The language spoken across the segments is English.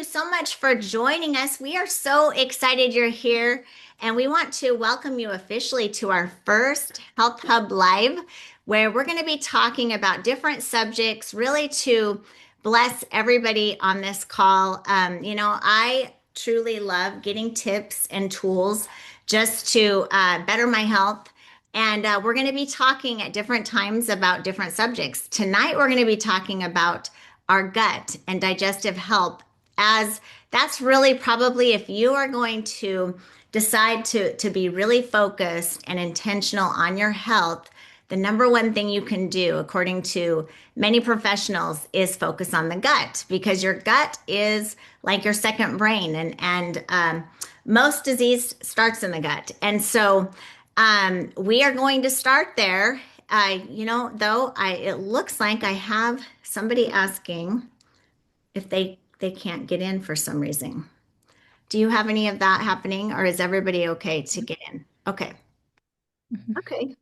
you so much for joining us. We are so excited you're here, and we want to welcome you officially to our first Health Hub Live, where we're going to be talking about different subjects, really to bless everybody on this call. I truly love getting tips and tools just to better my health. And we're going to be talking at different times about different subjects. Tonight, we're going to be talking about our gut and digestive health, as that's really probably, if you are going to decide to be really focused and intentional on your health, the number one thing you can do, according to many professionals, is focus on the gut, because your gut is like your second brain, and most disease starts in the gut. And so we are going to start there. It looks like I have somebody asking if they can't get in for some reason. Do you have any of that happening, or is everybody okay to get in? Okay. Mhm. Okay.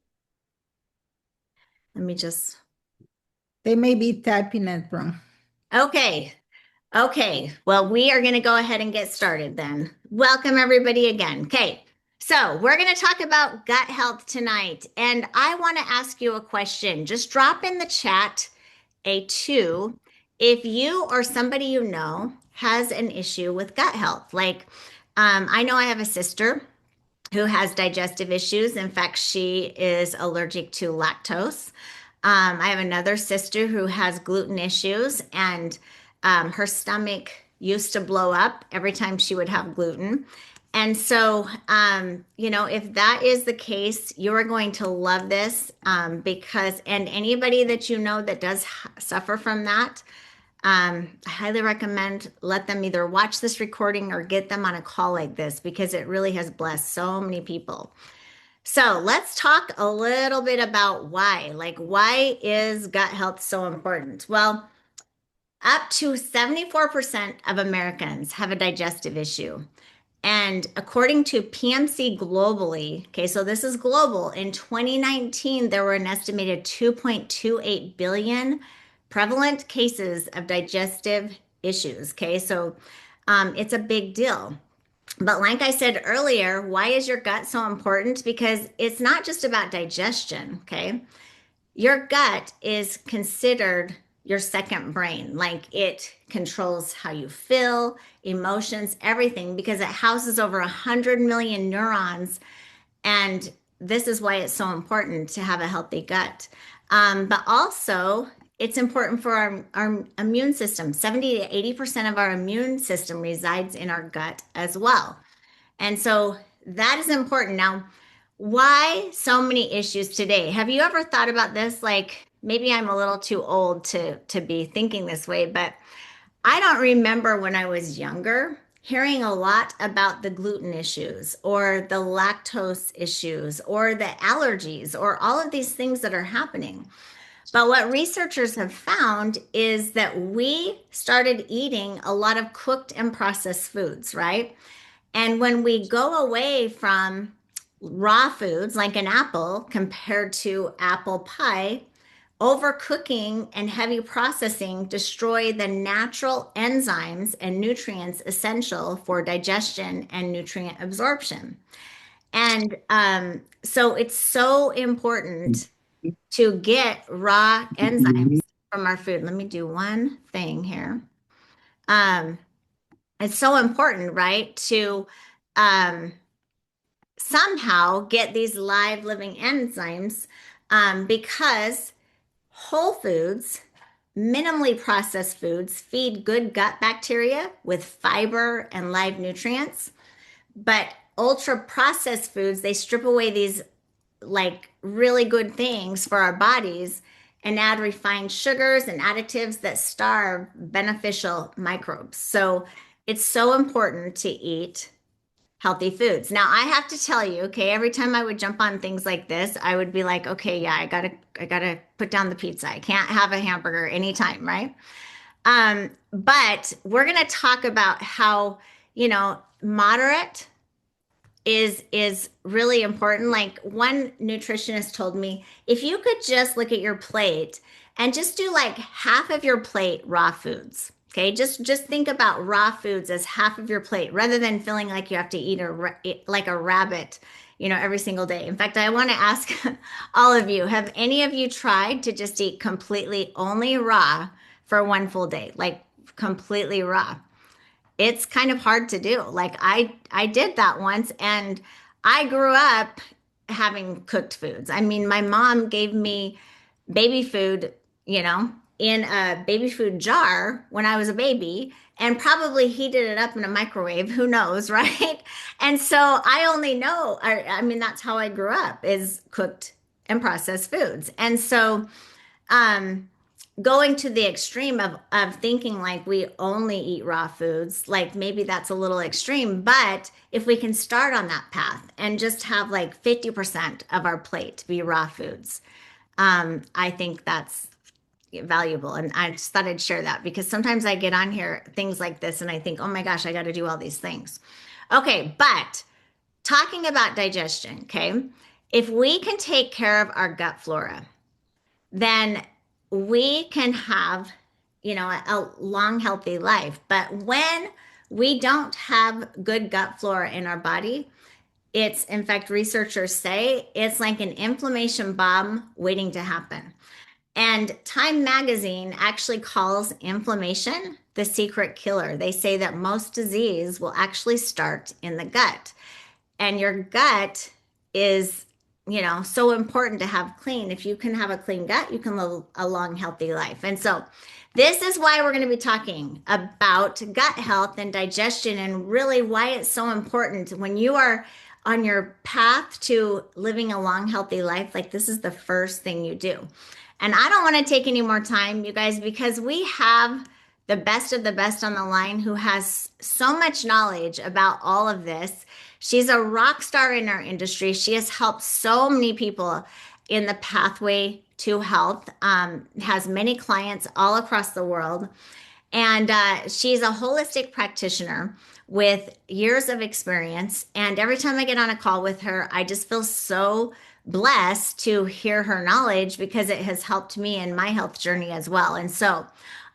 Let me just. They may be typing it wrong. Okay. Okay. Well, we are going to go ahead and get started then. Welcome everybody again. Okay. So we're going to talk about gut health tonight. And I want to ask you a question. Just drop in the chat a two if you or somebody you know has an issue with gut health. Like, I know I have a sister who has digestive issues. In fact, she is allergic to lactose. I have another sister who has gluten issues, and her stomach used to blow up every time she would have gluten. And so, if that is the case, you're going to love this, and anybody that you know that does suffer from that, I highly recommend let them either watch this recording or get them on a call like this, because it really has blessed so many people. So let's talk a little bit about why. Like, why is gut health so important? Well, up to 74% of Americans have a digestive issue. And according to PMC globally, okay, so this is global, in 2019, there were an estimated 2.28 billion prevalent cases of digestive issues. Okay, so it's a big deal. But like I said earlier, why is your gut so important? Because it's not just about digestion. Okay, your gut is considered your second brain. Like, it controls how you feel, emotions, everything, because it houses over 100 million neurons. And this is why it's so important to have a healthy gut. But also, it's important for our immune system. 70 to 80% of our immune system resides in our gut as well. And so that is important. Now, why so many issues today? Have you ever thought about this? Like, maybe I'm a little too old to be thinking this way, but I don't remember when I was younger hearing a lot about the gluten issues or the lactose issues or the allergies or all of these things that are happening. But what researchers have found is that we started eating a lot of cooked and processed foods, right? And when we go away from raw foods like an apple compared to apple pie, overcooking and heavy processing destroy the natural enzymes and nutrients essential for digestion and nutrient absorption. And so it's so important to get raw enzymes from our food. Let me do one thing here. Um, it's so important, right, to um, somehow get these live living enzymes, because whole foods, minimally processed foods, feed good gut bacteria with fiber and live nutrients. But ultra processed foods, they strip away these like really good things for our bodies and add refined sugars and additives that starve beneficial microbes. So it's so important to eat healthy foods. Now, I have to tell you, okay, every time I would jump on things like this, I would be like, okay, yeah, I gotta put down the pizza. I can't have a hamburger anytime, right? But we're gonna talk about how, moderate is really important. Like, one nutritionist told me, if you could just look at your plate and just do like half of your plate raw foods, Okay, just think about raw foods as half of your plate rather than feeling like you have to eat like a rabbit, every single day. In fact, I want to ask all of you, have any of you tried to just eat completely only raw for one full day? Like completely raw. It's kind of hard to do. Like I did that once and I grew up having cooked foods. I mean, my mom gave me baby food, in a baby food jar when I was a baby and probably heated it up in a microwave, who knows, right? And so I only know, I mean, that's how I grew up is cooked and processed foods. And so um going to the extreme of thinking like we only eat raw foods, like maybe that's a little extreme, but if we can start on that path and just have like 50% of our plate be raw foods, I think that's valuable. And I just thought I'd share that because sometimes I get on here, things like this, and I think, oh my gosh, I got to do all these things. Okay, but talking about digestion, okay, if we can take care of our gut flora, then we can have, a long, healthy life. But when we don't have good gut flora in our body, it's, in fact, researchers say it's like an inflammation bomb waiting to happen. And Time Magazine actually calls inflammation the secret killer. They say that most disease will actually start in the gut. And your gut is, so important to have clean. If you can have a clean gut, you can live a long, healthy life. And so, this is why we're going to be talking about gut health and digestion and really why it's so important when you are on your path to living a long, healthy life. Like, this is the first thing you do. And I don't want to take any more time, you guys, because we have the best of the best on the line who has so much knowledge about all of this. She's a rock star in our industry. She has helped so many people in the pathway to health, has many clients all across the world. And she's a holistic practitioner with years of experience. And every time I get on a call with her, I just feel so blessed to hear her knowledge because it has helped me in my health journey as well. And so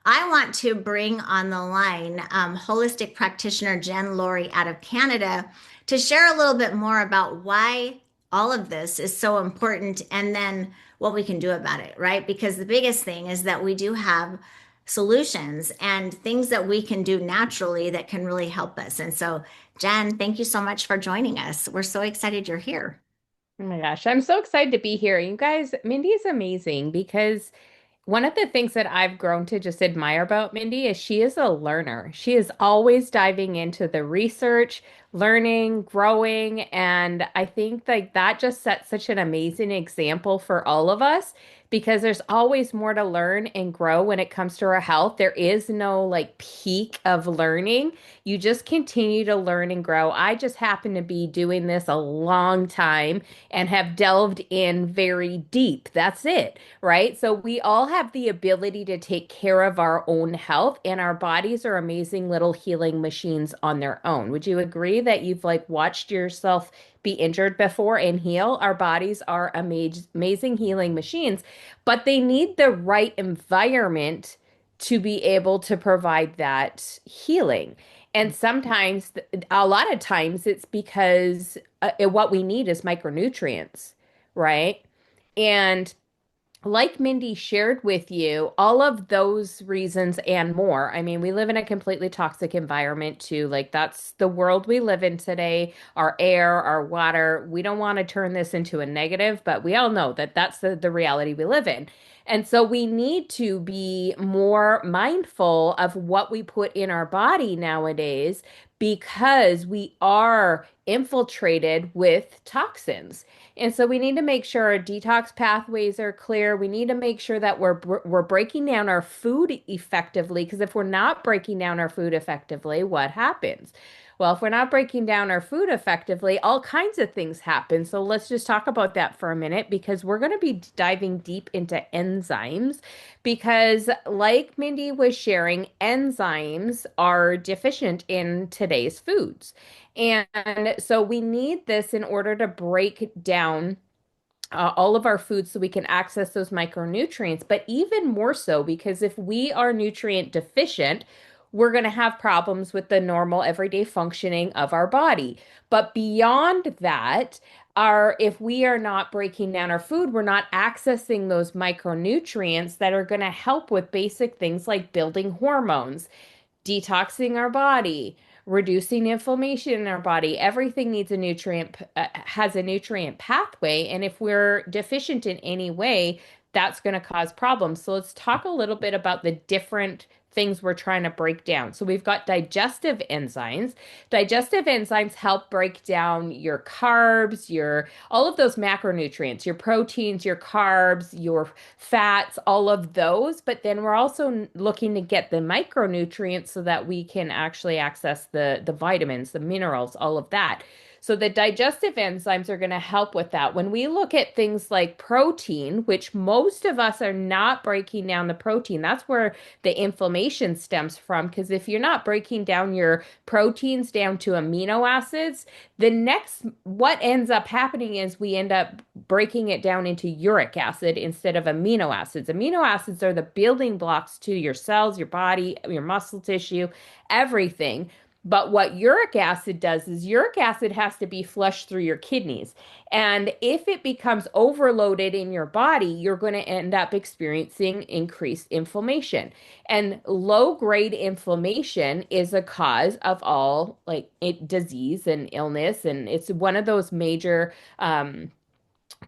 I want to bring on the line holistic practitioner Jen Laurie out of Canada to share a little bit more about why all of this is so important and then what we can do about it, right? Because the biggest thing is that we do have solutions and things that we can do naturally that can really help us. And so, Jen, thank you so much for joining us. We're so excited you're here. Oh my gosh, I'm so excited to be here. You guys, Mindy is amazing because one of the things that I've grown to just admire about Mindy is she is a learner. She is always diving into the research, learning, growing, and I think like that just sets such an amazing example for all of us because there's always more to learn and grow when it comes to our health. There is no like peak of learning. You just continue to learn and grow. I just happen to be doing this a long time and have delved in very deep. That's it, right? So we all have the ability to take care of our own health, and our bodies are amazing little healing machines on their own. Would you agree that you've like watched yourself be injured before and heal? Our bodies are amazing healing machines, but they need the right environment to be able to provide that healing. And sometimes, a lot of times, it's because what we need is micronutrients, right? And like Mindy shared with you, all of those reasons and more. I mean, we live in a completely toxic environment too. Like, that's the world we live in today. Our air, our water. We don't want to turn this into a negative, but we all know that that's the reality we live in. And so we need to be more mindful of what we put in our body nowadays because we are infiltrated with toxins. And so we need to make sure our detox pathways are clear. We need to make sure that we're breaking down our food effectively because if we're not breaking down our food effectively, what happens? Well, if we're not breaking down our food effectively, all kinds of things happen. So let's just talk about that for a minute because we're going to be diving deep into enzymes because like Mindy was sharing, enzymes are deficient in today's foods. And so we need this in order to break down all of our foods so we can access those micronutrients, but even more so because if we are nutrient deficient, we're going to have problems with the normal everyday functioning of our body. But beyond that, if we are not breaking down our food, we're not accessing those micronutrients that are going to help with basic things like building hormones, detoxing our body, reducing inflammation in our body. Everything needs a has a nutrient pathway. And if we're deficient in any way, that's going to cause problems. So let's talk a little bit about the different things we're trying to break down. So we've got digestive enzymes. Digestive enzymes help break down your carbs, your all of those macronutrients, your proteins, your carbs, your fats, all of those. But then we're also looking to get the micronutrients so that we can actually access the vitamins, the minerals, all of that. So the digestive enzymes are going to help with that. When we look at things like protein, which most of us are not breaking down the protein, that's where the inflammation stems from. Because if you're not breaking down your proteins down to amino acids, what ends up happening is we end up breaking it down into uric acid instead of amino acids. Amino acids are the building blocks to your cells, your body, your muscle tissue, everything. But what uric acid does is uric acid has to be flushed through your kidneys. And if it becomes overloaded in your body, you're going to end up experiencing increased inflammation. And low grade inflammation is a cause of all disease and illness. And it's one of those major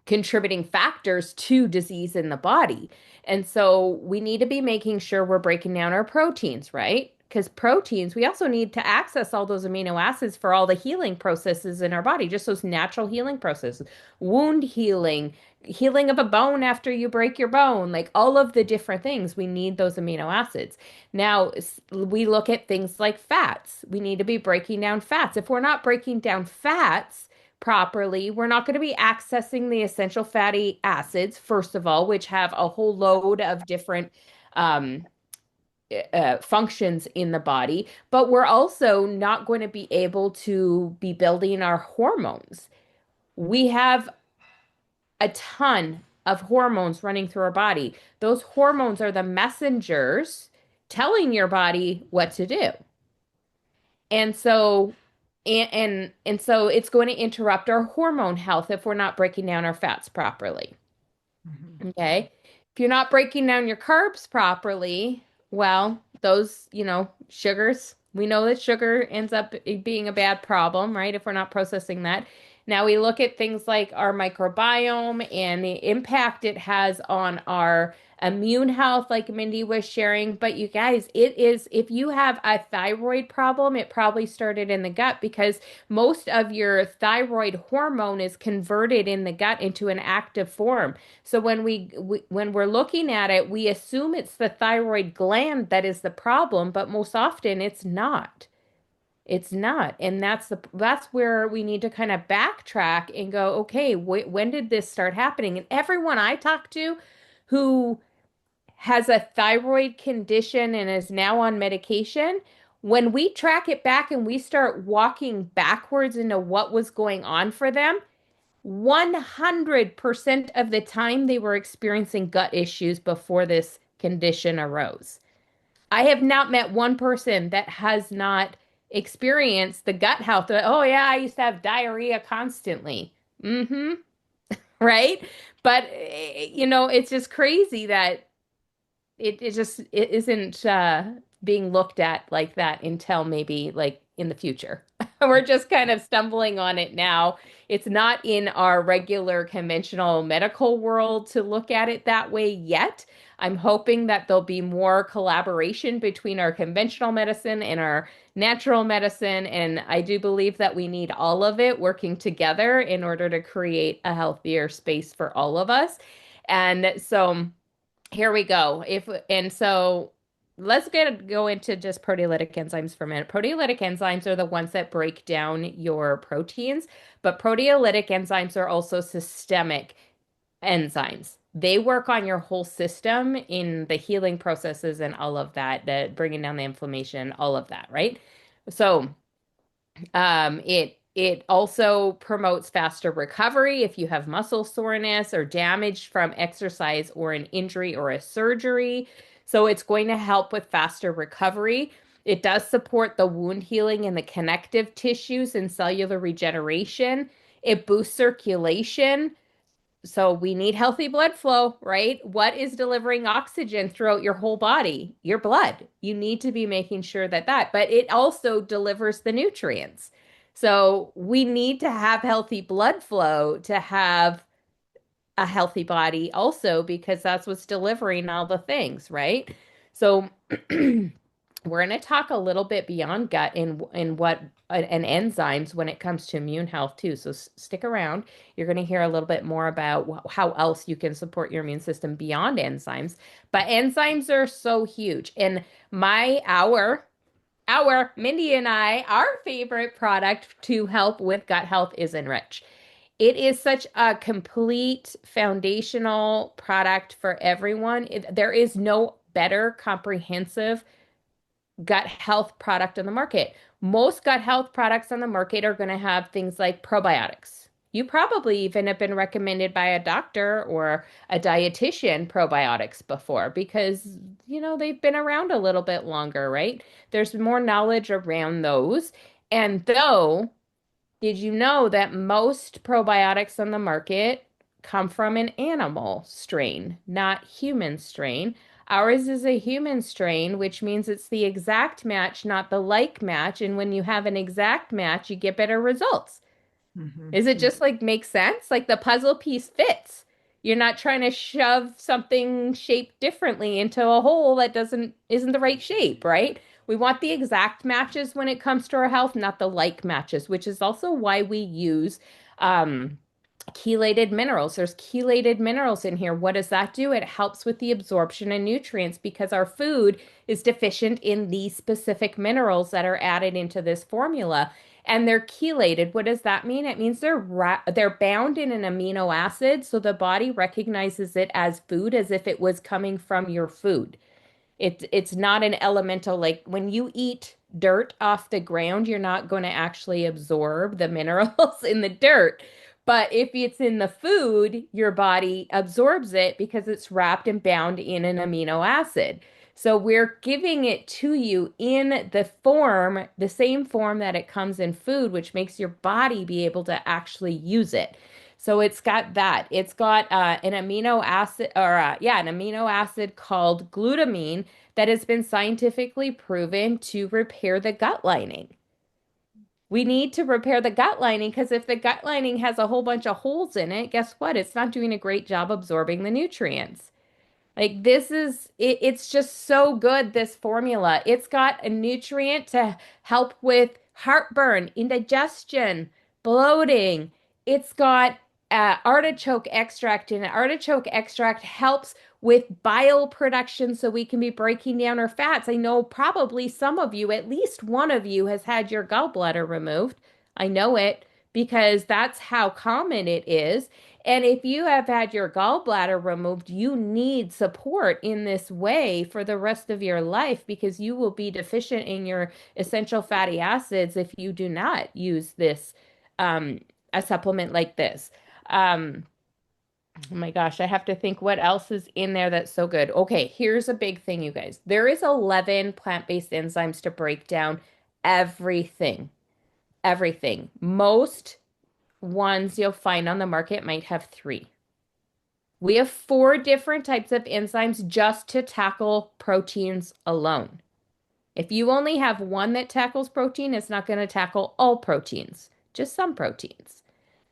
contributing factors to disease in the body. And so we need to be making sure we're breaking down our proteins, right? Because proteins, we also need to access all those amino acids for all the healing processes in our body, just those natural healing processes, wound healing, healing of a bone after you break your bone, like all of the different things. We need those amino acids. Now, we look at things like fats. We need to be breaking down fats. If we're not breaking down fats, properly, we're not going to be accessing the essential fatty acids, first of all, which have a whole load of different um, functions in the body, but we're also not going to be able to be building our hormones. We have a ton of hormones running through our body. Those hormones are the messengers telling your body what to do. And so and so it's going to interrupt our hormone health if we're not breaking down our fats properly. Mhm. Okay. If you're not breaking down your carbs properly, well, those, sugars, we know that sugar ends up being a bad problem, right? If we're not processing that. Now we look at things like our microbiome and the impact it has on our immune health, like Mindy was sharing. But you guys, if you have a thyroid problem, it probably started in the gut because most of your thyroid hormone is converted in the gut into an active form. So when we're looking at it, we assume it's the thyroid gland that is the problem, but most often it's not. It's not. And that's where we need to kind of backtrack and go, okay, when did this start happening? And everyone I talk to who has a thyroid condition and is now on medication, when we track it back and we start walking backwards into what was going on for them, 100% of the time they were experiencing gut issues before this condition arose. I have not met one person that has not experienced the gut health. Oh, yeah, I used to have diarrhea constantly. Mm-hmm. Right? But, it's just crazy that it isn't being looked at like that until maybe like in the future. We're just kind of stumbling on it now. It's not in our regular conventional medical world to look at it that way yet. I'm hoping that there'll be more collaboration between our conventional medicine and our natural medicine. And I do believe that we need all of it working together in order to create a healthier space for all of us. And so here we go. So let's go into just proteolytic enzymes for a minute. Proteolytic enzymes are the ones that break down your proteins, but proteolytic enzymes are also systemic enzymes. They work on your whole system in the healing processes and all of that, bringing down the inflammation, all of that, right? So it also promotes faster recovery if you have muscle soreness or damage from exercise or an injury or a surgery. So it's going to help with faster recovery. It does support the wound healing and the connective tissues and cellular regeneration. It boosts circulation. So we need healthy blood flow, right? What is delivering oxygen throughout your whole body? Your blood. You need to be making sure but it also delivers the nutrients. So we need to have healthy blood flow to have a healthy body also because that's what's delivering all the things, right? So we're going to talk a little bit beyond gut in what and enzymes when it comes to immune health too. So stick around. You're going to hear a little bit more about how else you can support your immune system beyond enzymes. But enzymes are so huge. And our Mindy and I, our favorite product to help with gut health is Enrich. It is such a complete foundational product for everyone. There is no better comprehensive gut health product on the market. Most gut health products on the market are going to have things like probiotics. You probably even have been recommended by a doctor or a dietitian probiotics before because, they've been around a little bit longer, right? There's more knowledge around those. And though did you know that most probiotics on the market come from an animal strain, not human strain? Ours is a human strain, which means it's the exact match, not the like match. And when you have an exact match, you get better results. Mhm. Is it just like makes sense? Like the puzzle piece fits. You're not trying to shove something shaped differently into a hole that isn't the right shape, right? We want the exact matches when it comes to our health, not the like matches, which is also why we use um chelated minerals. There's chelated minerals in here. What does that do? It helps with the absorption of nutrients because our food is deficient in these specific minerals that are added into this formula. And they're chelated. What does that mean? It means they're bound in an amino acid, so the body recognizes it as food as if it was coming from your food. It's not an elemental like when you eat dirt off the ground, you're not going to actually absorb the minerals in the dirt. But if it's in the food, your body absorbs it because it's wrapped and bound in an amino acid. So we're giving it to you in the same form that it comes in food, which makes your body be able to actually use it. So it's got that. It's got an amino acid, an amino acid called glutamine that has been scientifically proven to repair the gut lining. We need to repair the gut lining because if the gut lining has a whole bunch of holes in it, guess what? It's not doing a great job absorbing the nutrients. Like this is it's just so good, this formula. It's got a nutrient to help with heartburn, indigestion, bloating. It's got artichoke extract in it. Artichoke extract helps with bile production so we can be breaking down our fats. I know probably some of you, at least one of you, has had your gallbladder removed. I know it because that's how common it is. And if you have had your gallbladder removed, you need support in this way for the rest of your life because you will be deficient in your essential fatty acids if you do not use um, a supplement like this. Um, oh my gosh, I have to think what else is in there that's so good. Okay, here's a big thing, you guys. There is 11 plant-based enzymes to break down everything. Everything. Most ones you'll find on the market might have three. We have four different types of enzymes just to tackle proteins alone. If you only have one that tackles protein, it's not going to tackle all proteins, just some proteins.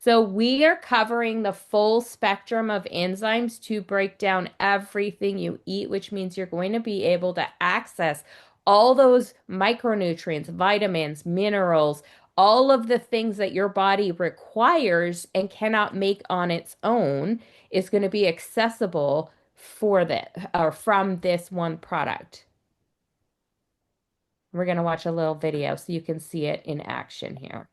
So we are covering the full spectrum of enzymes to break down everything you eat, which means you're going to be able to access all those micronutrients, vitamins, minerals, all of the things that your body requires and cannot make on its own is going to be accessible for that or from this one product. We're going to watch a little video so you can see it in action here.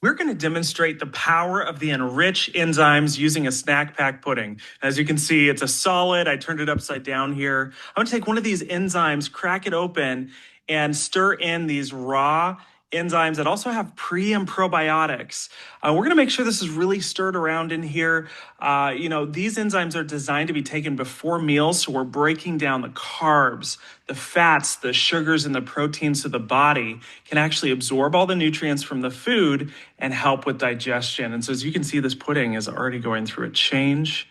We're going to demonstrate the power of the Enrich enzymes using a snack pack pudding. As you can see, it's a solid. I turned it upside down here. I'm going to take one of these enzymes, crack it open, and stir in these raw enzymes that also have pre and probiotics. We're going to make sure this is really stirred around in here. These enzymes are designed to be taken before meals, so we're breaking down the carbs, the fats, the sugars, and the proteins so the body can actually absorb all the nutrients from the food and help with digestion. And so as you can see, this pudding is already going through a change.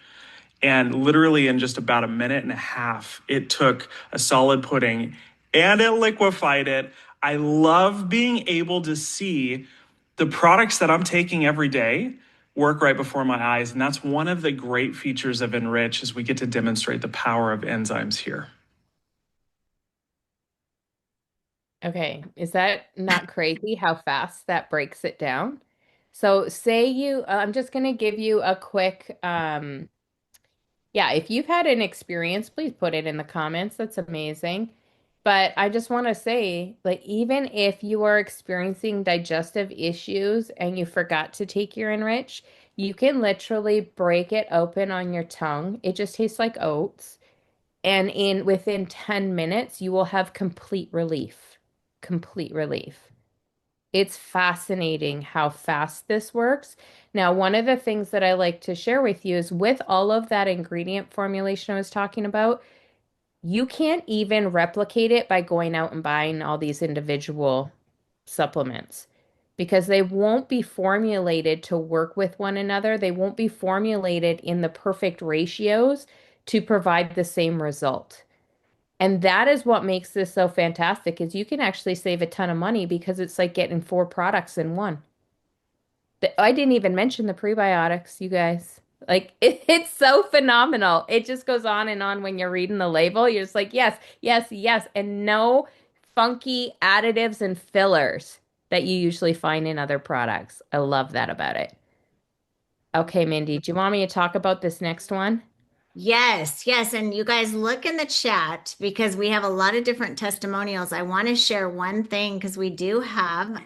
And literally in just about a minute and a half, it took a solid pudding and it liquefied it. I love being able to see the products that I'm taking every day work right before my eyes. And that's one of the great features of Enrich is we get to demonstrate the power of enzymes here. Okay, is that not crazy how fast that breaks it down? So say I'm just going to give you a quick, yeah, if you've had an experience, please put it in the comments. That's amazing. But I just want to say, like, even if you are experiencing digestive issues and you forgot to take your Enrich, you can literally break it open on your tongue. It just tastes like oats. And within 10 minutes, you will have complete relief. Complete relief. It's fascinating how fast this works. Now, one of the things that I like to share with you is with all of that ingredient formulation I was talking about, you can't even replicate it by going out and buying all these individual supplements because they won't be formulated to work with one another. They won't be formulated in the perfect ratios to provide the same result. And that is what makes this so fantastic is you can actually save a ton of money because it's like getting four products in one. I didn't even mention the prebiotics, you guys. Like it's so phenomenal. It just goes on and on when you're reading the label. You're just like, yes, yes, yes, and no funky additives and fillers that you usually find in other products. I love that about it. Okay, Mindy, do you want me to talk about this next one? Yes, yes. And you guys look in the chat because we have a lot of different testimonials. I want to share one thing because we do have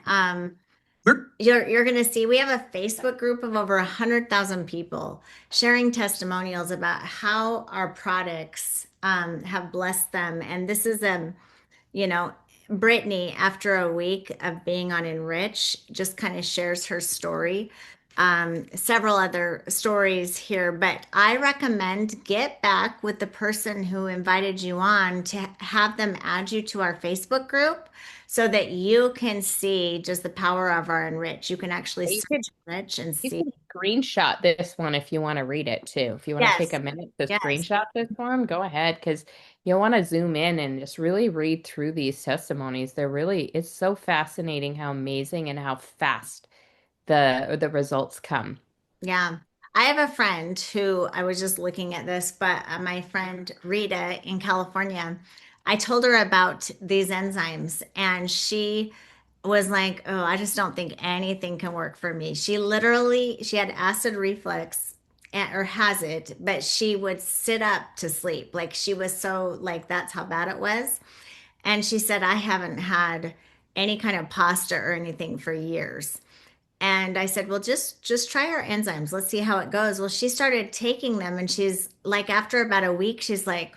We're you're going to see we have a Facebook group of over 100,000 people sharing testimonials about how our products have blessed them. And this is you know, Brittany, after a week of being on Enrich, just kind of shares her story. Several other stories here, but I recommend get back with the person who invited you on to have them add you to our Facebook group so that you can see just the power of our Enrich. You can actually You could search Enrich and you see. can screenshot this one if you want to read it too. If you want to take a Yes, minute to yes. screenshot this one, go ahead because you'll want to zoom in and just really read through these testimonies. It's so fascinating how amazing and how fast the results come. Yeah. I have a friend who I was just looking at this, but my friend Rita in California, I told her about these enzymes and she was like, "Oh, I just don't think anything can work for me." She had acid reflux or has it, but she would sit up to sleep. Like she was so like that's how bad it was. And she said, "I haven't had any kind of pasta or anything for years." And I said, "Well, just try our enzymes. Let's see how it goes." Well, she started taking them and she's like after about a week, she's like,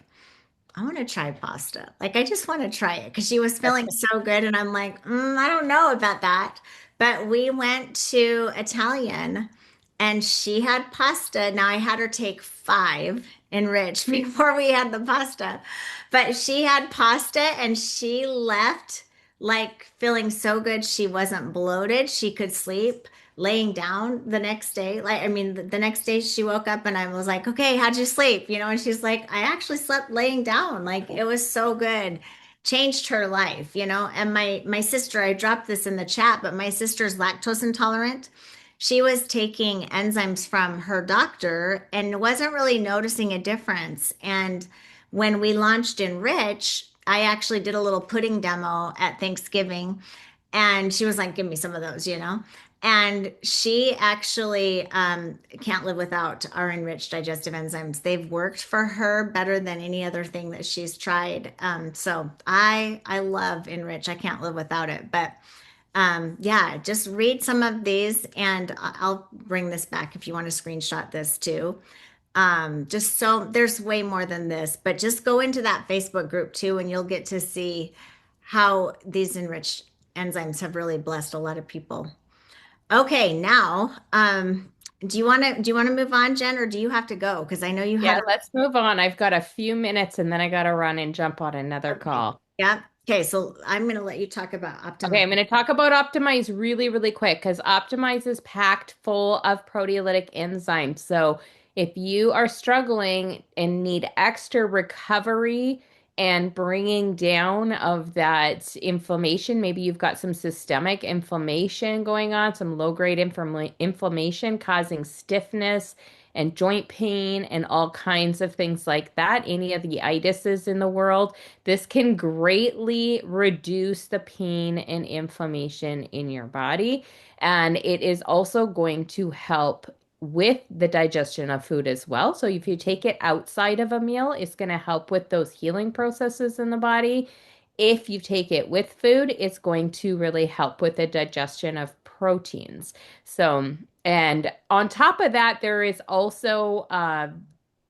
"I want to try pasta. Like I just want to try it." Because she was feeling so good and I'm like, I don't know about that." But we went to Italian and she had pasta. Now I had her take five enriched before we had the pasta. But she had pasta and she left like feeling so good. She wasn't bloated. She could sleep laying down the next day. Like, I mean, the next day she woke up and I was like, "Okay, how'd you sleep?" And she's like, "I actually slept laying down." Like, it was so good. Changed her life. And my sister, I dropped this in the chat, but my sister's lactose intolerant. She was taking enzymes from her doctor and wasn't really noticing a difference. And when we launched Enrich, I actually did a little pudding demo at Thanksgiving and she was like, "Give me some of those." And she actually can't live without our enriched digestive enzymes. They've worked for her better than any other thing that she's tried. So I love Enrich. I can't live without it. But yeah, just read some of these, and I'll bring this back if you want to screenshot this too. Just so there's way more than this, but just go into that Facebook group too, and you'll get to see how these enriched enzymes have really blessed a lot of people. Okay, now, do you want to move on, Jen, or do you have to go? Because I know you had Yeah, a, let's move on. I've got a few minutes and then I got to run and jump on another okay. call. Yeah. Okay, so I'm going to let you talk about Okay, optimize. I'm going to talk about Optimize really, really quick because Optimize is packed full of proteolytic enzymes. So if you are struggling and need extra recovery and bringing down of that inflammation, maybe you've got some systemic inflammation going on, some low-grade inflammation causing stiffness and joint pain and all kinds of things like that, any of the itises in the world. This can greatly reduce the pain and inflammation in your body. And it is also going to help with the digestion of food as well. So if you take it outside of a meal, it's going to help with those healing processes in the body. If you take it with food, it's going to really help with the digestion of proteins. So, and on top of that, there is also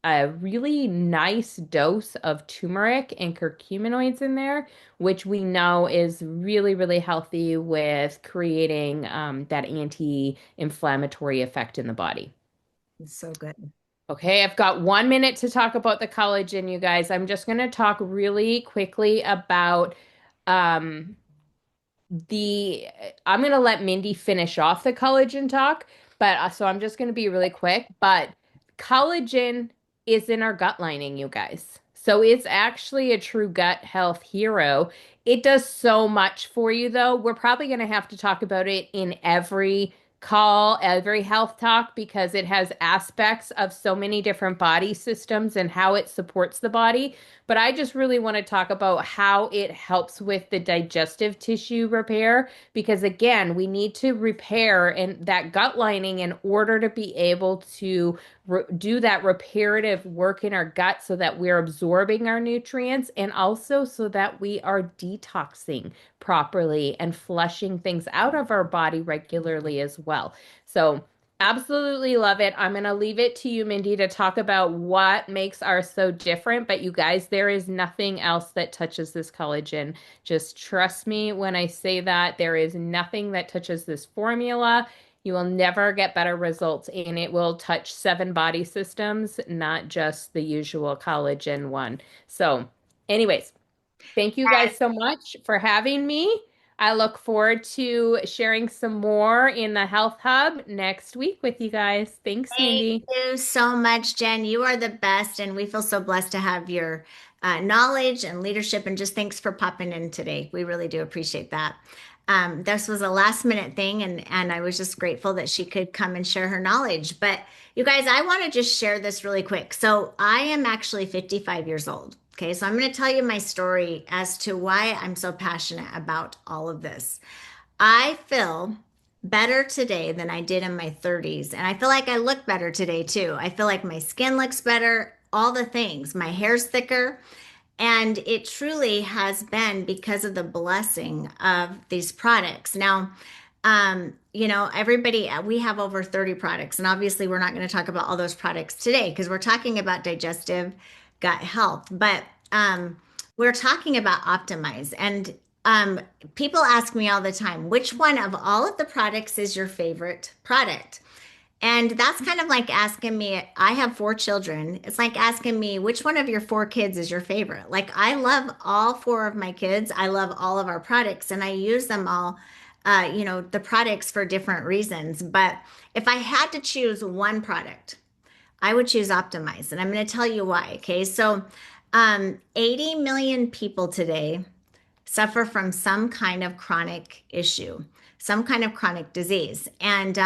a really nice dose of turmeric and curcuminoids in there, which we know is really, really healthy with creating that anti-inflammatory effect in the body. It's so good. Okay, I've got 1 minute to talk about the collagen, you guys. I'm just going to talk really quickly about um, the I'm going to let Mindy finish off the collagen talk, but so I'm just going to be really quick. But collagen is in our gut lining, you guys. So it's actually a true gut health hero. It does so much for you, though. We're probably going to have to talk about it in every call, every health talk, because it has aspects of so many different body systems and how it supports the body. But I just really want to talk about how it helps with the digestive tissue repair because again, we need to repair and that gut lining in order to be able to do that reparative work in our gut so that we're absorbing our nutrients and also so that we are detoxing properly and flushing things out of our body regularly as well. So absolutely love it. I'm going to leave it to you, Mindy, to talk about what makes ours so different. But you guys, there is nothing else that touches this collagen. Just trust me when I say that. There is nothing that touches this formula. You will never get better results, and it will touch 7 body systems, not just the usual collagen one. So, anyways, thank you guys so much for having me. I look forward to sharing some more in the Health Hub next week with you guys. Thanks, Thank Mindy. you so much, Jen. You are the best, and we feel so blessed to have your knowledge and leadership. And just thanks for popping in today. We really do appreciate that. This was a last minute thing, and I was just grateful that she could come and share her knowledge. But you guys, I want to just share this really quick. So I am actually 55 years old. Okay, so I'm going to tell you my story as to why I'm so passionate about all of this. I feel better today than I did in my 30s. And I feel like I look better today too. I feel like my skin looks better, all the things. My hair's thicker. And it truly has been because of the blessing of these products. Now, everybody, we have over 30 products. And obviously, we're not going to talk about all those products today because we're talking about digestive gut health. But we're talking about Optimize. And people ask me all the time, which one of all of the products is your favorite product? And that's kind of like asking me, I have 4 children. It's like asking me, which one of your 4 kids is your favorite? Like, I love all 4 of my kids. I love all of our products and I use them all, the products for different reasons. But if I had to choose one product, I would choose Optimize. And I'm going to tell you why. Okay. So, 80 million people today suffer from some kind of chronic issue, some kind of chronic disease. And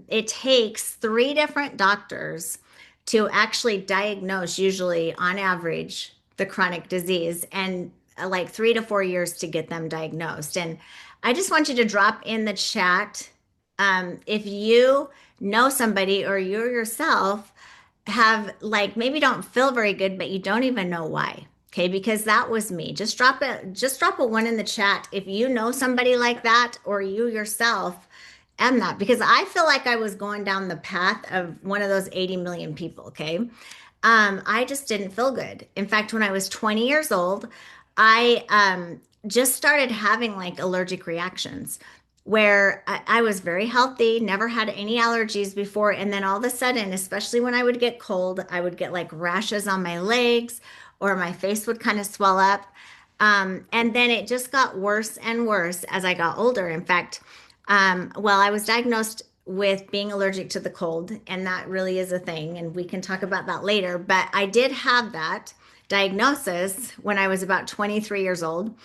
it takes 3 different doctors to actually diagnose, usually on average, the chronic disease, and like 3 to 4 years to get them diagnosed. And I just want you to drop in the chat if you know somebody or you yourself have like maybe don't feel very good, but you don't even know why. Okay, because that was me. Just drop a one in the chat if you know somebody like that or you yourself am that because I feel like I was going down the path of one of those 80 million people. Okay. I just didn't feel good. In fact, when I was 20 years old, just started having like allergic reactions where I was very healthy, never had any allergies before. And then all of a sudden, especially when I would get cold, I would get like rashes on my legs or my face would kind of swell up. And then it just got worse and worse as I got older. In fact, well, I was diagnosed with being allergic to the cold, and that really is a thing. And we can talk about that later. But I did have that diagnosis when I was about 23 years old.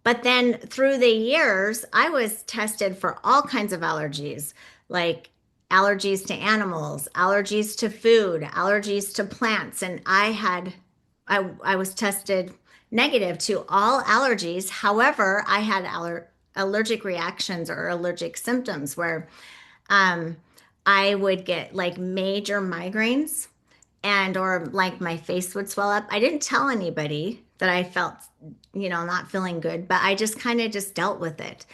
But then through the years, I was tested for all kinds of allergies, like allergies to animals, allergies to food, allergies to plants. And I was tested negative to all allergies. However, I had allergic reactions or allergic symptoms where um, I would get like major migraines and or like my face would swell up. I didn't tell anybody that I felt, not feeling good, but I just kind of just dealt with it.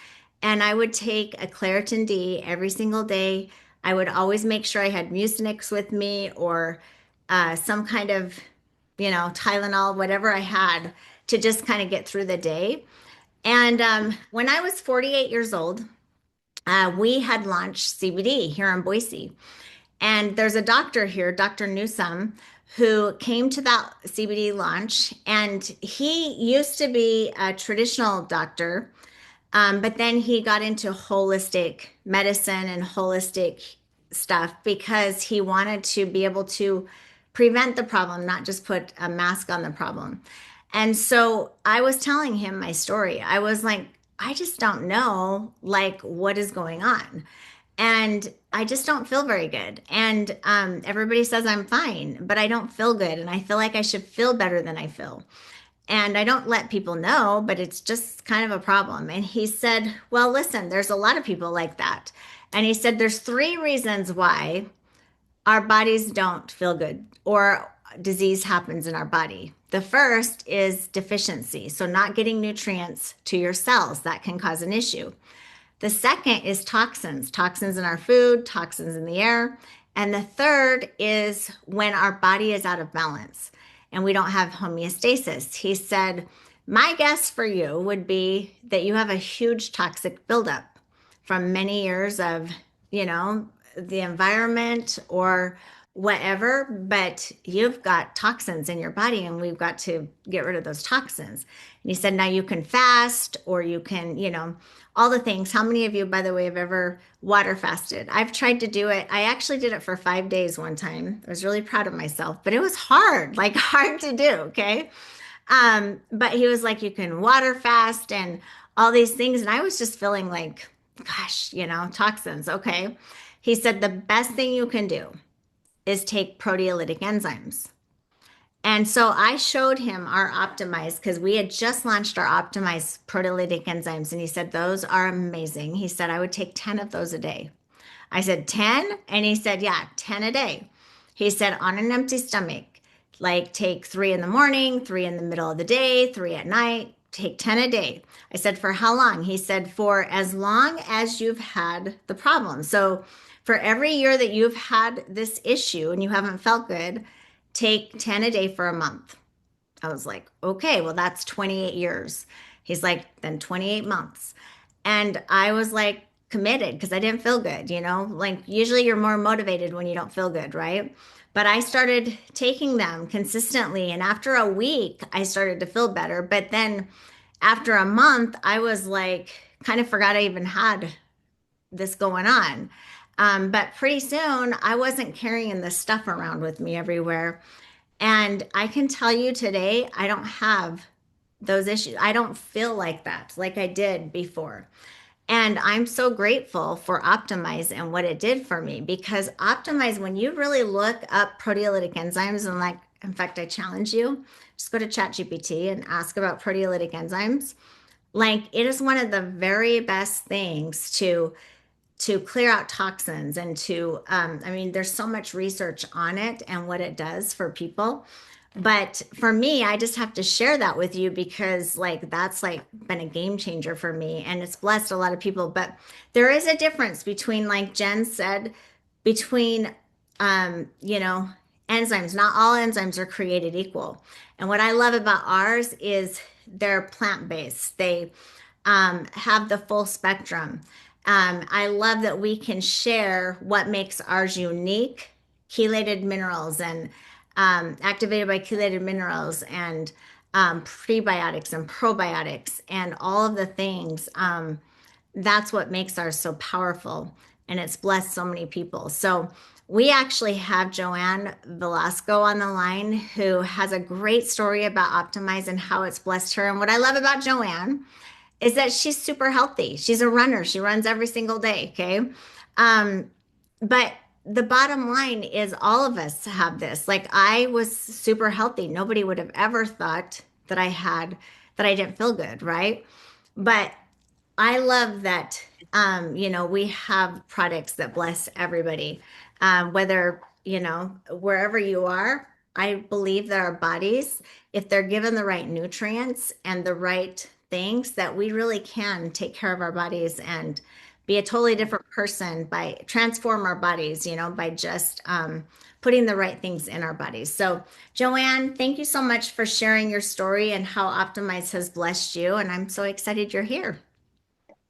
And I would take a Claritin D every single day. I would always make sure I had Mucinex with me or some kind of, Tylenol, whatever I had to just kind of get through the day. And when I was 48 years old, we had launched CBD here in Boise. And there's a doctor here, Dr. Newsom, who came to that CBD launch. And he used to be a traditional doctor, but then he got into holistic medicine and holistic stuff because he wanted to be able to prevent the problem, not just put a mask on the problem. And so I was telling him my story. I was like, I just don't know, like, what is going on. And I just don't feel very good. And everybody says I'm fine, but I don't feel good. And I feel like I should feel better than I feel. And I don't let people know, but it's just kind of a problem. And he said, well, listen, there's a lot of people like that. And he said, there's three reasons why our bodies don't feel good or disease happens in our body. The first is deficiency. So, not getting nutrients to your cells, that can cause an issue. The second is toxins, toxins in our food, toxins in the air. And the third is when our body is out of balance and we don't have homeostasis. He said, my guess for you would be that you have a huge toxic buildup from many years of, the environment or whatever, but you've got toxins in your body and we've got to get rid of those toxins. And he said, now you can fast or you can, all the things. How many of you, by the way, have ever water fasted? I've tried to do it. I actually did it for 5 days one time. I was really proud of myself, but it was hard, like hard to do. Okay. But he was like, you can water fast and all these things. And I was just feeling like, gosh, toxins. Okay. He said, the best thing you can do is take proteolytic enzymes. And so I showed him our optimized because we had just launched our optimized proteolytic enzymes. And he said, those are amazing. He said, I would take 10 of those a day. I said, 10? And he said, yeah, 10 a day. He said, on an empty stomach, like take 3 in the morning, 3 in the middle of the day, 3 at night, take 10 a day. I said, for how long? He said, for as long as you've had the problem. So for every year that you've had this issue and you haven't felt good, take 10 a day for a month. I was like, okay, well, that's 28 years. He's like, then 28 months. And I was like, committed because I didn't feel good, like usually you're more motivated when you don't feel good, right? But I started taking them consistently. And after a week, I started to feel better. But then after a month, I was like, kind of forgot I even had this going on. But pretty soon, I wasn't carrying this stuff around with me everywhere. And I can tell you today, I don't have those issues. I don't feel like that, like I did before. And I'm so grateful for Optimize and what it did for me because Optimize, when you really look up proteolytic enzymes, and like, in fact, I challenge you, just go to ChatGPT and ask about proteolytic enzymes. Like, it is one of the very best things to clear out toxins and to I mean there's so much research on it and what it does for people, but for me I just have to share that with you because like that's like been a game changer for me and it's blessed a lot of people. But there is a difference between, like Jen said, between enzymes. Not all enzymes are created equal, and what I love about ours is they're plant-based. They have the full spectrum. I love that we can share what makes ours unique, chelated minerals and activated by chelated minerals and prebiotics and probiotics and all of the things. That's what makes ours so powerful, and it's blessed so many people. So we actually have Joanne Velasco on the line who has a great story about Optimize and how it's blessed her. And what I love about Joanne is that she's super healthy. She's a runner. She runs every single day. Okay. Um, but the bottom line is all of us have this. Like I was super healthy. Nobody would have ever thought that that I didn't feel good. Right. But I love that, we have products that bless everybody, whether, wherever you are. I believe that our bodies, if they're given the right nutrients and the right things, that we really can take care of our bodies and be a totally different person by transform our bodies, by just putting the right things in our bodies. So, Joanne, thank you so much for sharing your story and how Optimize has blessed you. And I'm so excited you're here.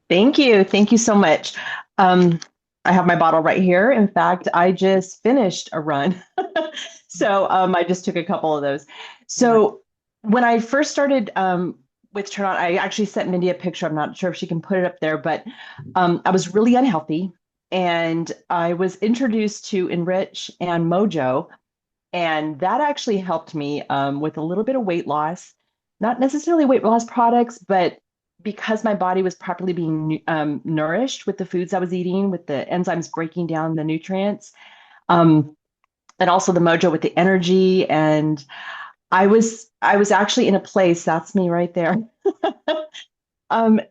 Thank you. Thank you so much. Um, I have my bottle right here. In fact, I just finished a run. I just took a couple of those. So when I first started with Turn On, I actually sent Mindy a picture. I'm not sure if she can put it up there, but I was really unhealthy. And I was introduced to Enrich and Mojo. And that actually helped me with a little bit of weight loss, not necessarily weight loss products, but because my body was properly being nourished with the foods I was eating, with the enzymes breaking down the nutrients, um, and also the Mojo with the energy. And I was actually in a place, that's me right there.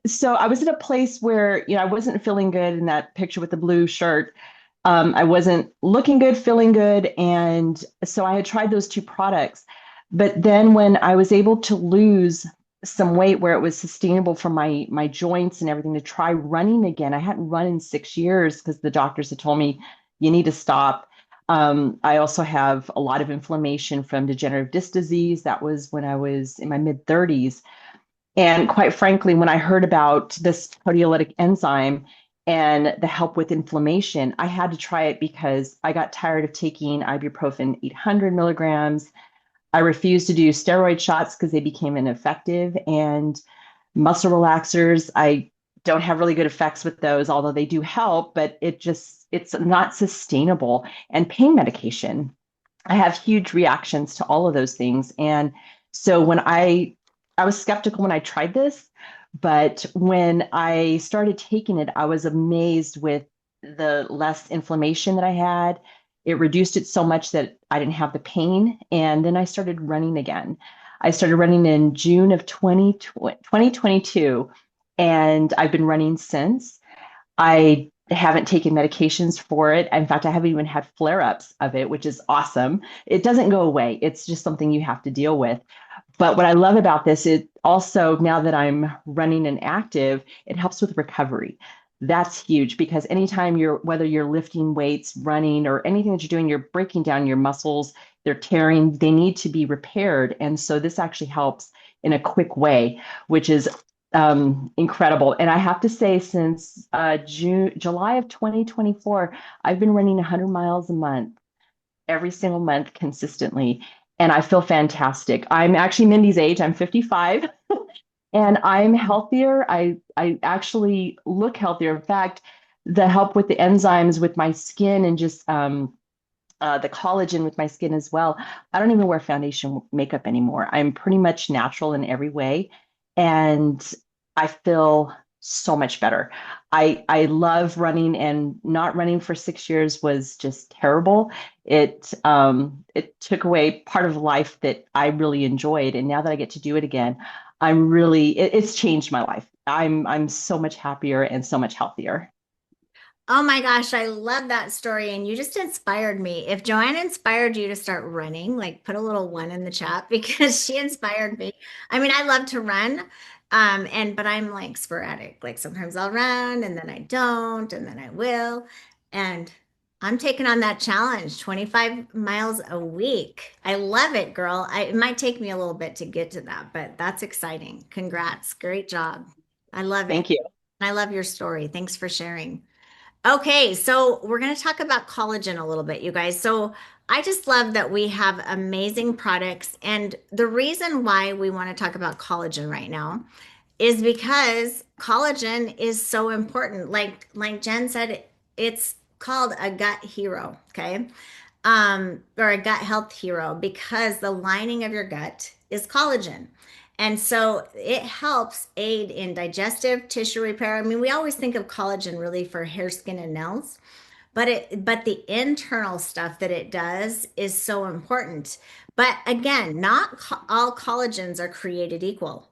So I was in a place where, I wasn't feeling good in that picture with the blue shirt. I wasn't looking good, feeling good. And so I had tried those two products. But then when I was able to lose some weight where it was sustainable for my joints and everything to try running again, I hadn't run in 6 years because the doctors had told me you need to stop. I also have a lot of inflammation from degenerative disc disease. That was when I was in my mid 30s. And quite frankly, when I heard about this proteolytic enzyme and the help with inflammation, I had to try it because I got tired of taking ibuprofen 800 milligrams. I refused to do steroid shots because they became ineffective, and muscle relaxers. I don't have really good effects with those, although they do help, but it's not sustainable. And pain medication, I have huge reactions to all of those things. And so when I was skeptical when I tried this, but when I started taking it, I was amazed with the less inflammation that I had. It reduced it so much that I didn't have the pain. And then I started running again. I started running in June of 2022, and I've been running since. I haven't taken medications for it. In fact, I haven't even had flare ups of it, which is awesome. It doesn't go away, it's just something you have to deal with. But what I love about this is also now that I'm running and active, it helps with recovery. That's huge because anytime whether you're lifting weights, running, or anything that you're doing, you're breaking down your muscles, they're tearing, they need to be repaired. And so this actually helps in a quick way, which is incredible. And I have to say, since July of 2024, I've been running 100 miles a month, every single month consistently. And I feel fantastic. I'm actually Mindy's age. I'm 55 and I'm healthier. I actually look healthier. In fact, the help with the enzymes with my skin and just the collagen with my skin as well. I don't even wear foundation makeup anymore. I'm pretty much natural in every way. And I feel so much better. I love running, and not running for 6 years was just terrible. It took away part of life that I really enjoyed. And now that I get to do it again, it's changed my life. I'm so much happier and so much healthier. Oh my gosh, I love that story. And you just inspired me. If Joanne inspired you to start running, like put a little one in the chat because she inspired me. I mean, I love to run. But I'm like sporadic. Like sometimes I'll run and then I don't, and then I will. And I'm taking on that challenge, 25 miles a week. I love it, girl. It might take me a little bit to get to that, but that's exciting. Congrats. Great job. I love it. Thank you. I love your story. Thanks for sharing. Okay, so we're going to talk about collagen a little bit, you guys. So I just love that we have amazing products. And the reason why we want to talk about collagen right now is because collagen is so important. Like Jen said, it's called a gut hero, okay? Or a gut health hero because the lining of your gut is collagen. And so it helps aid in digestive tissue repair. I mean, we always think of collagen really for hair, skin, and nails, but the internal stuff that it does is so important. But again, not all collagens are created equal.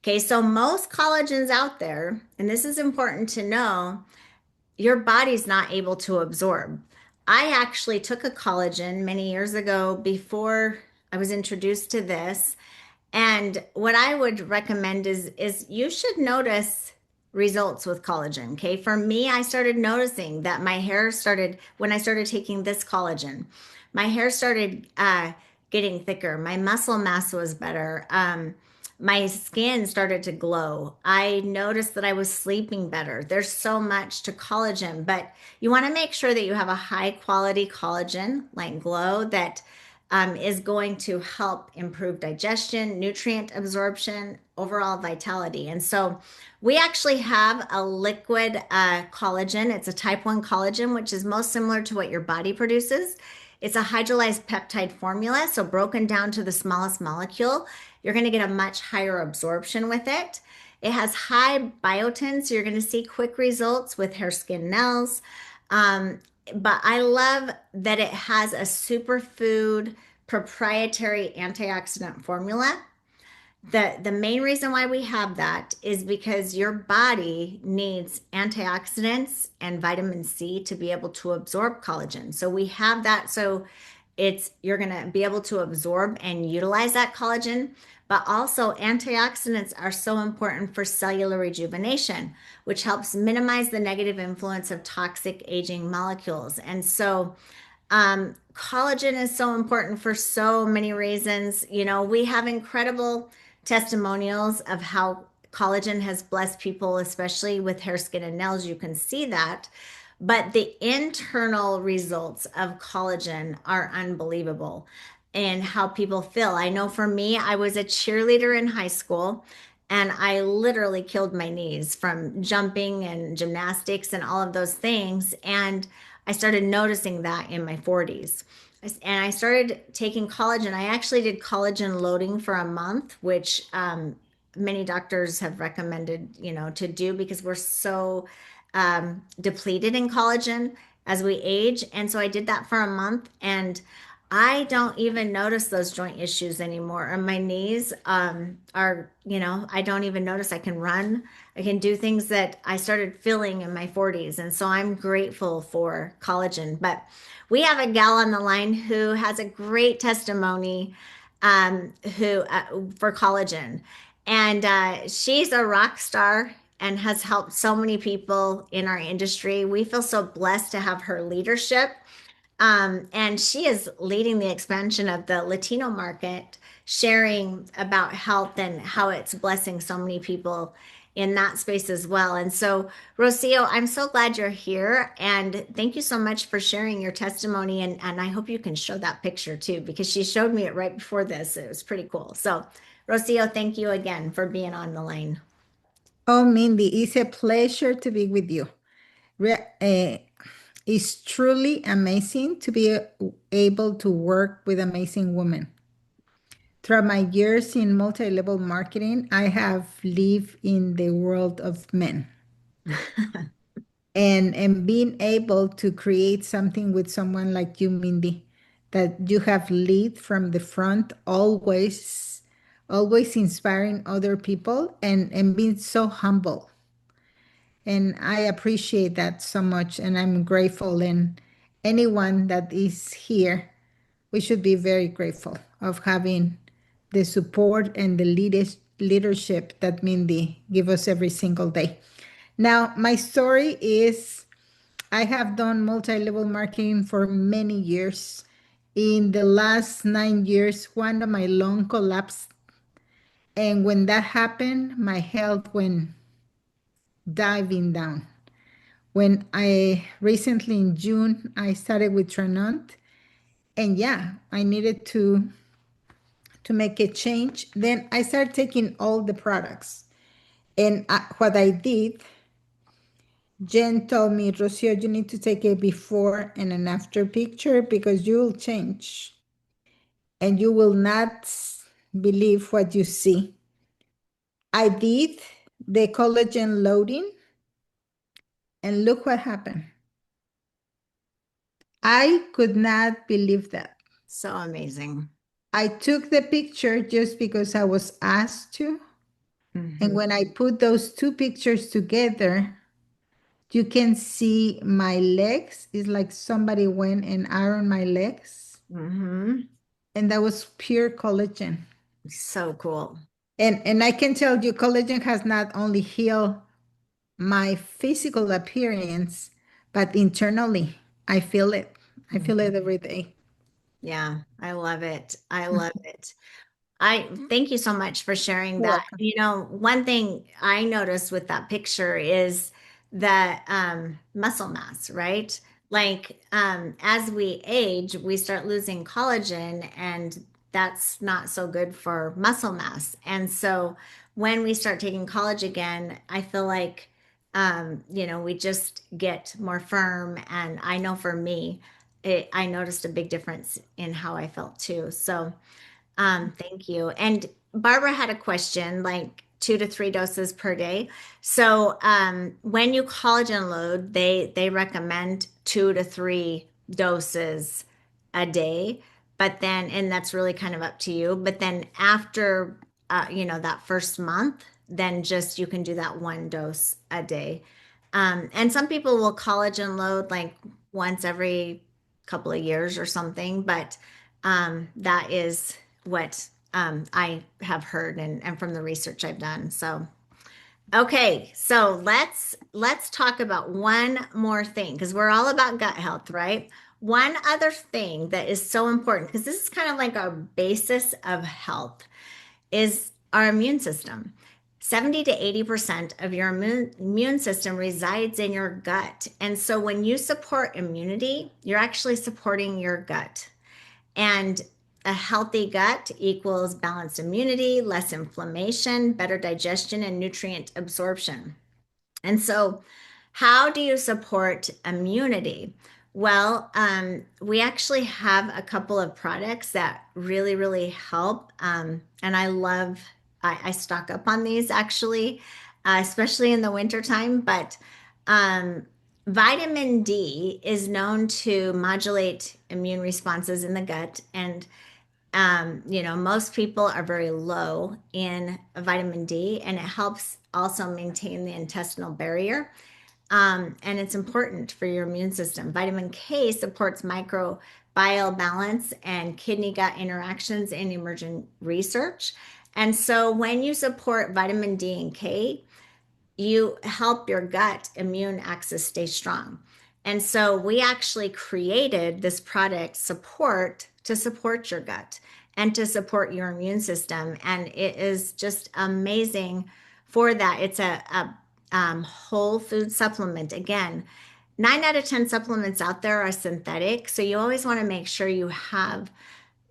Okay, so most collagens out there, and this is important to know, your body's not able to absorb. I actually took a collagen many years ago before I was introduced to this. And what I would recommend is you should notice results with collagen. Okay. For me, I started noticing that my hair started when I started taking this collagen, my hair started getting thicker. My muscle mass was better. My skin started to glow. I noticed that I was sleeping better. There's so much to collagen, but you want to make sure that you have a high quality collagen like Glow that is going to help improve digestion, nutrient absorption, overall vitality. And so we actually have a liquid collagen. It's a type 1 collagen, which is most similar to what your body produces. It's a hydrolyzed peptide formula, so broken down to the smallest molecule. You're going to get a much higher absorption with it. It has high biotin, so you're going to see quick results with hair, skin, nails. But I love that it has a superfood proprietary antioxidant formula. The main reason why we have that is because your body needs antioxidants and vitamin C to be able to absorb collagen. So we have that so it's you're going to be able to absorb and utilize that collagen, but also antioxidants are so important for cellular rejuvenation, which helps minimize the negative influence of toxic aging molecules. And so collagen is so important for so many reasons. You know, we have incredible testimonials of how collagen has blessed people, especially with hair, skin, and nails. You can see that. But the internal results of collagen are unbelievable and how people feel. I know for me, I was a cheerleader in high school and I literally killed my knees from jumping and gymnastics and all of those things. And I started noticing that in my 40s. And I started taking collagen. I actually did collagen loading for a month, which many doctors have recommended, you know, to do because we're so depleted in collagen as we age. And so I did that for a month and I don't even notice those joint issues anymore. And my knees are, you know, I don't even notice I can run. I can do things that I started feeling in my 40s. And so I'm grateful for collagen. But we have a gal on the line who has a great testimony who for collagen. And she's a rock star and has helped so many people in our industry. We feel so blessed to have her leadership. And she is leading the expansion of the Latino market, sharing about health and how it's blessing so many people in that space as well. And so, Rocio, I'm so glad you're here. And thank you so much for sharing your testimony. And I hope you can show that picture too, because she showed me it right before this. It was pretty cool. So, Rocio, thank you again for being on the line. Oh, Mindy, it's a pleasure to be with you. It's truly amazing to be able to work with amazing women. Throughout my years in multi-level marketing, I have lived in the world of men. And being able to create something with someone like you, Mindy, that you have lead from the front, always inspiring other people and being so humble. And I appreciate that so much. And I'm grateful. And anyone that is here, we should be very grateful of having the support and the leadership that Mindy give us every single day. Now, my story is I have done multi-level marketing for many years. In the last 9 years, one of my lung collapsed. And when that happened, my health went diving down. When I recently in June, I started with Trenant. And yeah, I needed to make a change. Then I started taking all the products. And what I did, Jen told me, Rocio, you need to take a before and an after picture because you will change and you will not believe what you see. I did the collagen loading and look what happened. I could not believe that. So amazing. I took the picture just because I was asked to. And Mhm. when I put those two pictures together, you can see my legs. It's like somebody went and ironed my legs. Mhm. And that was pure collagen. So cool. And I can tell you, collagen has not only healed my physical appearance, but internally, I feel it. I feel it every day. Yeah, I love it. I love it. I thank you so much for sharing You're that. welcome. One thing I noticed with that picture is the muscle mass, right? Like as we age, we start losing collagen, and that's not so good for muscle mass. And so when we start taking collagen again, I feel like we just get more firm. And I know for me, I noticed a big difference in how I felt too. So thank you. And Barbara had a question, like 2 to 3 doses per day. So, when you collagen load, they recommend 2 to 3 doses a day. But then, and that's really kind of up to you. But then after, that first month, then just you can do that 1 dose a day. And some people will collagen load like once every couple of years or something, but that is what I have heard and from the research I've done. So, okay, so let's talk about one more thing because we're all about gut health, right? One other thing that is so important because this is kind of like our basis of health is our immune system. 70 to 80% of your immune system resides in your gut. And so when you support immunity, you're actually supporting your gut. And a healthy gut equals balanced immunity, less inflammation, better digestion, and nutrient absorption. And so, how do you support immunity? Well, we actually have a couple of products that really, really help. And I stock up on these actually, especially in the wintertime. But um, vitamin D is known to modulate immune responses in the gut. And most people are very low in vitamin D, and it helps also maintain the intestinal barrier. And it's important for your immune system. Vitamin K supports microbial balance and kidney gut interactions in emergent research. And so when you support vitamin D and K, you help your gut immune axis stay strong. And so we actually created this product support to support your gut and to support your immune system. And it is just amazing for that. It's a whole food supplement. Again, 9 out of 10 supplements out there are synthetic. So you always want to make sure you have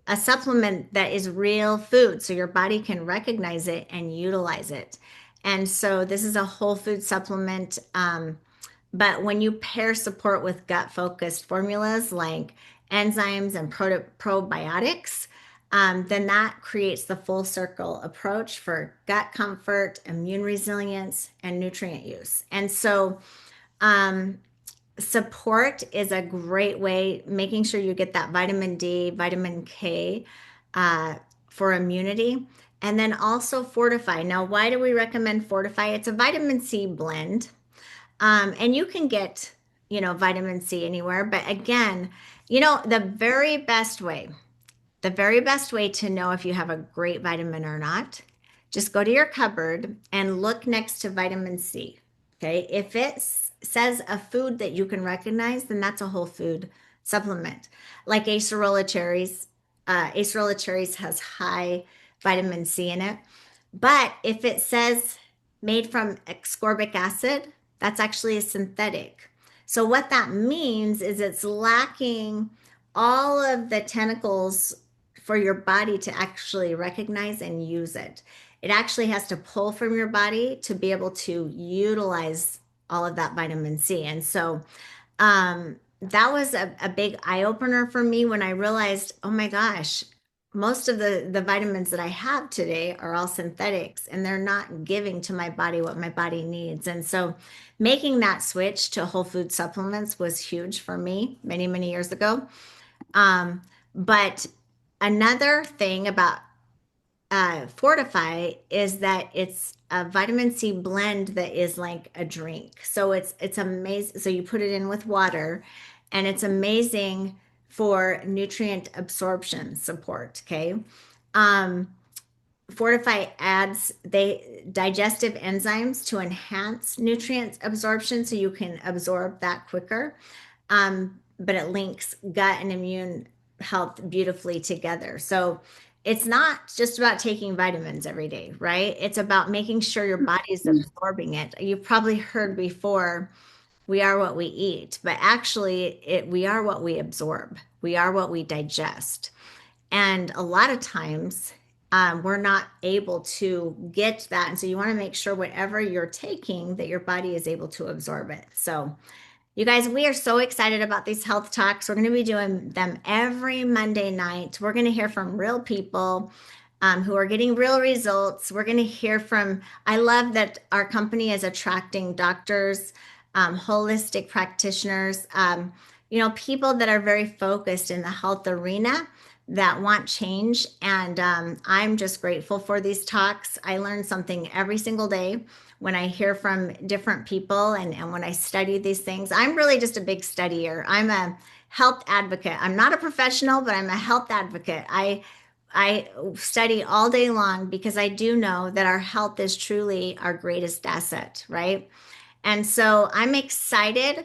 a supplement that is real food so your body can recognize it and utilize it. And so this is a whole food supplement. But when you pair support with gut focused formulas like enzymes and probiotics, then that creates the full circle approach for gut comfort, immune resilience, and nutrient use. And so, support is a great way, making sure you get that vitamin D, vitamin K uh, for immunity, and then also Fortify. Now, why do we recommend Fortify? It's a vitamin C blend, and you can get, vitamin C anywhere. But again, the very best way to know if you have a great vitamin or not, just go to your cupboard and look next to vitamin C. Okay. If it says a food that you can recognize, then that's a whole food supplement. Like acerola cherries. Acerola cherries has high vitamin C in it. But if it says made from ascorbic acid, that's actually a synthetic. So what that means is it's lacking all of the tentacles for your body to actually recognize and use it. It actually has to pull from your body to be able to utilize all of that vitamin C. And so that was a big eye opener for me when I realized, oh my gosh, most of the vitamins that I have today are all synthetics and they're not giving to my body what my body needs. And so making that switch to whole food supplements was huge for me many, many years ago. But another thing about Fortify is that it's a vitamin C blend that is like a drink. So it's amazing. So you put it in with water, and it's amazing for nutrient absorption support. Okay. Um, Fortify adds they digestive enzymes to enhance nutrient absorption, so you can absorb that quicker. But it links gut and immune health beautifully together. So it's not just about taking vitamins every day, right? It's about making sure your body is absorbing it. You've probably heard before, we are what we eat, but actually we are what we absorb. We are what we digest. And a lot of times we're not able to get that. And so you want to make sure whatever you're taking, that your body is able to absorb it. So you guys, we are so excited about these health talks. We're going to be doing them every Monday night. We're going to hear from real people who are getting real results. We're going to hear from, I love that our company is attracting doctors, holistic practitioners, people that are very focused in the health arena that want change. And I'm just grateful for these talks. I learn something every single day when I hear from different people and when I study these things. I'm really just a big studier. I'm a health advocate. I'm not a professional, but I'm a health advocate. I study all day long because I do know that our health is truly our greatest asset, right? And so I'm excited.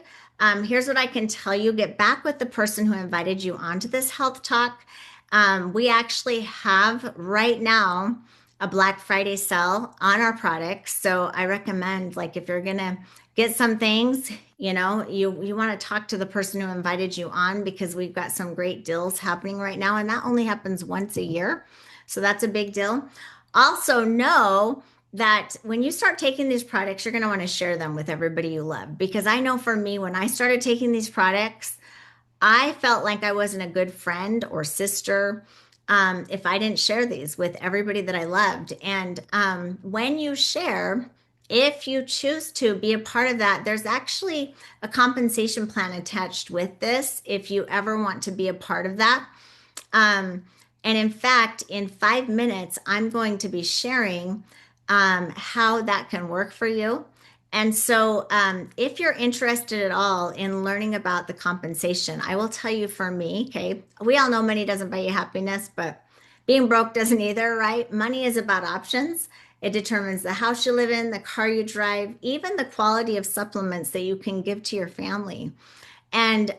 Here's what I can tell you. Get back with the person who invited you onto this health talk. We actually have right now a Black Friday sale on our products. So I recommend, like, if you're gonna get some things, you want to talk to the person who invited you on, because we've got some great deals happening right now, and that only happens once a year. So that's a big deal. Also know that when you start taking these products, you're going to want to share them with everybody you love. Because I know for me, when I started taking these products, I felt like I wasn't a good friend or sister if I didn't share these with everybody that I loved. And when you share, if you choose to be a part of that, there's actually a compensation plan attached with this if you ever want to be a part of that. And in fact, in 5 minutes, I'm going to be sharing how that can work for you. And so, if you're interested at all in learning about the compensation, I will tell you, for me, okay, we all know money doesn't buy you happiness, but being broke doesn't either, right? Money is about options. It determines the house you live in, the car you drive, even the quality of supplements that you can give to your family. And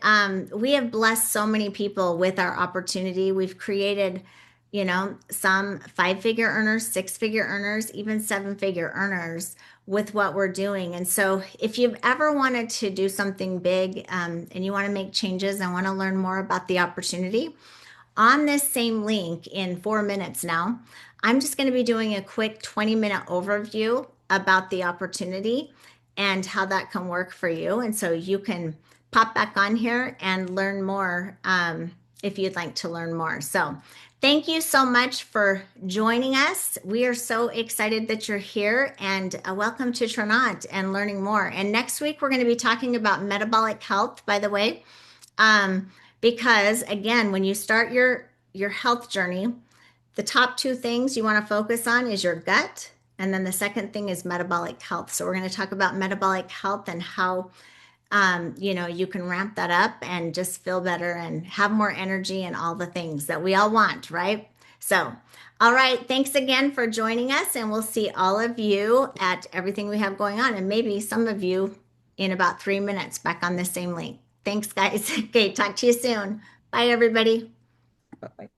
we have blessed so many people with our opportunity. We've created, some 5-figure earners, 6-figure earners, even 7-figure earners with what we're doing. And so if you've ever wanted to do something big and you want to make changes and want to learn more about the opportunity, on this same link in 4 minutes now, I'm just going to be doing a quick 20-minute overview about the opportunity and how that can work for you. And so you can pop back on here and learn more if you'd like to learn more. So thank you so much for joining us. We are so excited that you're here, and welcome to Trinont and learning more. And next week, we're going to be talking about metabolic health, by the way, because again, when you start your health journey, the top 2 things you want to focus on is your gut. And then the second thing is metabolic health. So we're going to talk about metabolic health and how you can ramp that up and just feel better and have more energy and all the things that we all want, right? So, all right. Thanks again for joining us, and we'll see all of you at everything we have going on, and maybe some of you in about 3 minutes back on the same link. Thanks, guys. Okay, talk to you soon. Bye, everybody. Bye-bye.